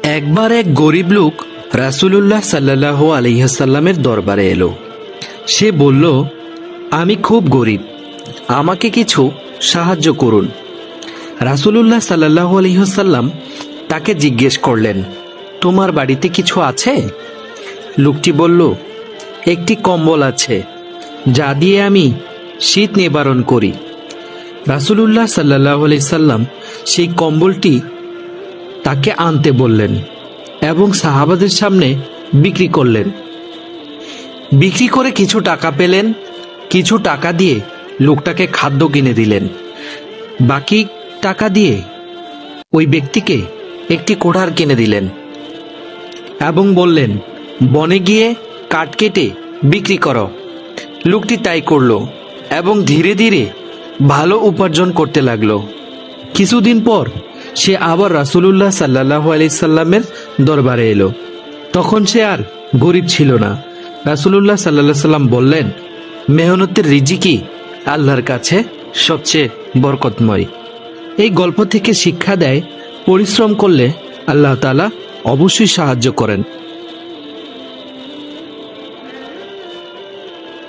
একবার এক গরিব লোক রাসূলুল্লাহ সাল্লাল্লাহু আলাইহি ওয়াসাল্লামের দরবারে এলো। সে বলল, আমি খুব গরিব, আমাকে কিছু সাহায্য করুন। রাসূলুল্লাহ সাল্লাল্লাহু আলাইহি ওয়াসাল্লাম তাকে জিজ্ঞেস করলেন, তোমার বাড়িতে কিছু আছে? লোকটি বলল, একটি কম্বল আছে, যা দিয়ে আমি শীত নিবারণ করি। রাসূলুল্লাহ সাল্লাল্লাহু আলাইহি ওয়াসাল্লাম সেই কম্বলটি তাকে আনতে বললেন এবং সাহাবাদের সামনে বিক্রি করলেন। বিক্রি করে কিছু টাকা পেলেন। কিছু টাকা দিয়ে লোকটাকে খাদ্য কিনে দিলেন। বাকি টাকা দিয়ে ওই ব্যক্তিকে একটি কোঠার কিনে দিলেন এবং বললেন, বনে গিয়ে কাঠ কেটে বিক্রি করো। লোকটি তাই করলো এবং ধীরে ধীরে ভালো উপার্জন করতে লাগলো। কিছুদিন পর সে আবার রাসূলুল্লাহ সাল্লাল্লাহু আলাইহি সাল্লামের দরবারে এলো। তখন সে আর গরিব ছিল না। রাসূলুল্লাহ সাল্লাল্লাহু আলাইহি সাল্লাম বললেন, মেহনতের রিজিকই আল্লাহর কাছে সবচেয়ে বরকতময়। এই গল্প থেকে শিক্ষা দেয়, পরিশ্রম করলে আল্লাহ তাআলা অবশ্যই সাহায্য করেন।